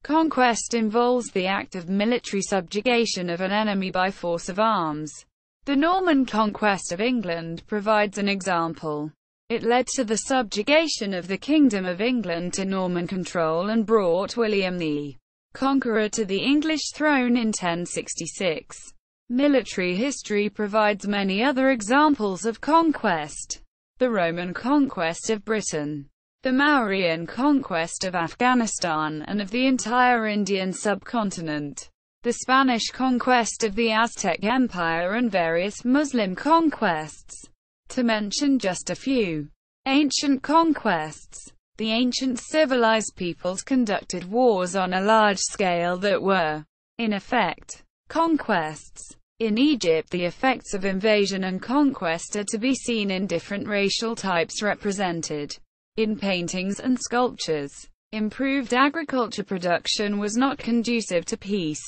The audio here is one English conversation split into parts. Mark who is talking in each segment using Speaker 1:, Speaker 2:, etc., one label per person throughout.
Speaker 1: Conquest involves the act of military subjugation of an enemy by force of arms. The Norman conquest of England provides an example. It led to the subjugation of the Kingdom of England to Norman control and brought William the Conqueror to the English throne in 1066. Military history provides many other examples of conquest. The Roman conquest of Britain, the Mauryan conquest of Afghanistan and of the entire Indian subcontinent, the Spanish conquest of the Aztec Empire and various Muslim conquests, to mention just a few. Ancient conquests. The ancient civilized peoples conducted wars on a large scale that were, in effect, conquests. In Egypt, the effects of invasion and conquest are to be seen in different racial types represented in paintings and sculptures. Improved agriculture production was not conducive to peace.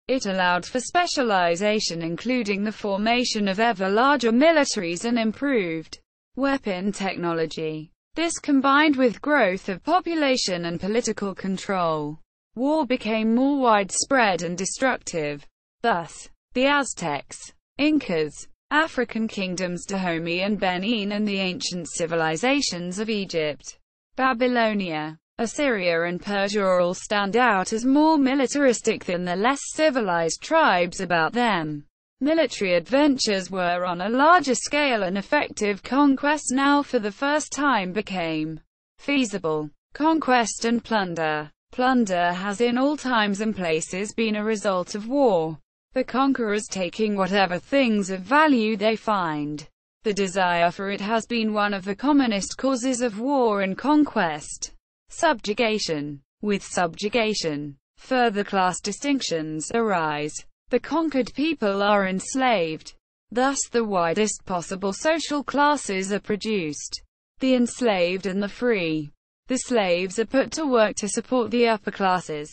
Speaker 1: It allowed for specialization, including the formation of ever larger militaries and improved weapon technology. This combined with growth of population and political control. War became more widespread and destructive. Thus, the Aztecs, Incas, African kingdoms Dahomey and Benin and the ancient civilizations of Egypt, Babylonia, Assyria and Persia all stand out as more militaristic than the less civilized tribes about them. Military adventures were on a larger scale and effective conquest now for the first time became feasible. Conquest and plunder. Plunder has in all times and places been a result of war. The conquerors taking whatever things of value they find. The desire for it has been one of the commonest causes of war and conquest. Subjugation. With subjugation, further class distinctions arise. The conquered people are enslaved. Thus the widest possible social classes are produced. The enslaved and the free. The slaves are put to work to support the upper classes,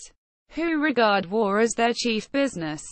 Speaker 1: who regard war as their chief business.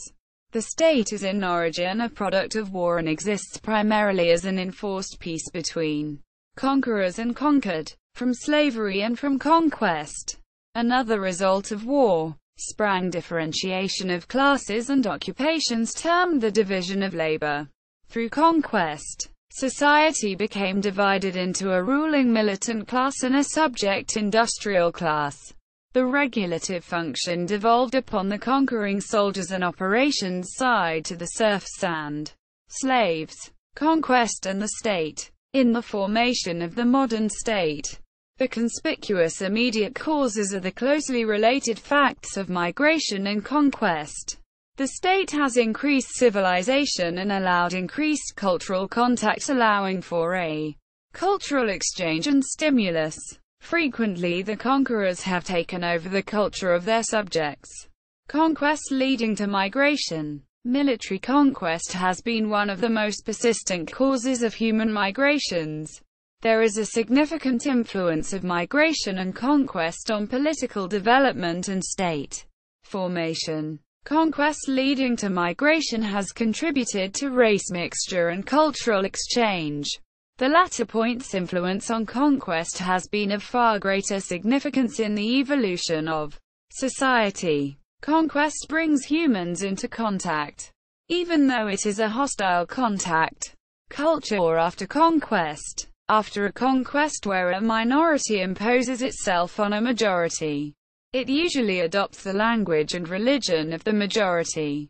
Speaker 1: The state is in origin a product of war and exists primarily as an enforced peace between conquerors and conquered, from slavery and from conquest. Another result of war sprang differentiation of classes and occupations termed the division of labor. Through conquest, society became divided into a ruling militant class and a subject industrial class. The regulative function devolved upon the conquering soldiers and operations side to the serfs and slaves. Conquest and the state. In the formation of the modern state, the conspicuous immediate causes are the closely related facts of migration and conquest. The state has increased civilization and allowed increased cultural contact, allowing for a cultural exchange and stimulus. Frequently the conquerors have taken over the culture of their subjects. Conquest leading to migration. Military conquest has been one of the most persistent causes of human migrations. There is a significant influence of migration and conquest on political development and state formation. Conquest leading to migration has contributed to race mixture and cultural exchange. The latter point's influence on conquest has been of far greater significance in the evolution of society. Conquest brings humans into contact, even though it is a hostile contact. Culture or after conquest. After a conquest where a minority imposes itself on a majority, it usually adopts the language and religion of the majority.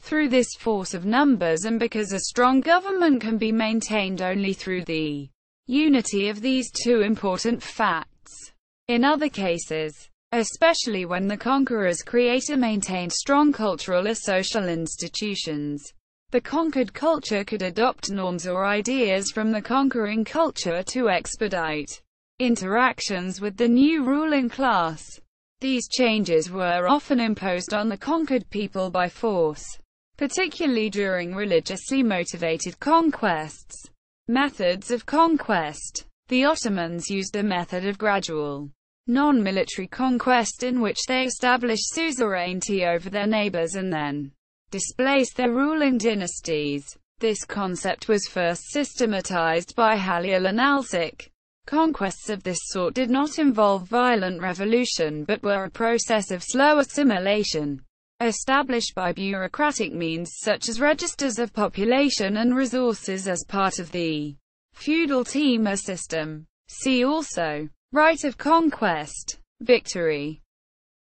Speaker 1: Through this force of numbers and because a strong government can be maintained only through the unity of these two important facts. In other cases, especially when the conquerors create or maintain strong cultural or social institutions, the conquered culture could adopt norms or ideas from the conquering culture to expedite interactions with the new ruling class. These changes were often imposed on the conquered people by force, particularly during religiously motivated conquests. Methods of conquest. The Ottomans used a method of gradual, non-military conquest in which they established suzerainty over their neighbors and then displaced their ruling dynasties. This concept was first systematized by Halil and Alsic. Conquests of this sort did not involve violent revolution but were a process of slow assimilation, established by bureaucratic means such as registers of population and resources as part of the feudal timur system. See also: Right of conquest, victory.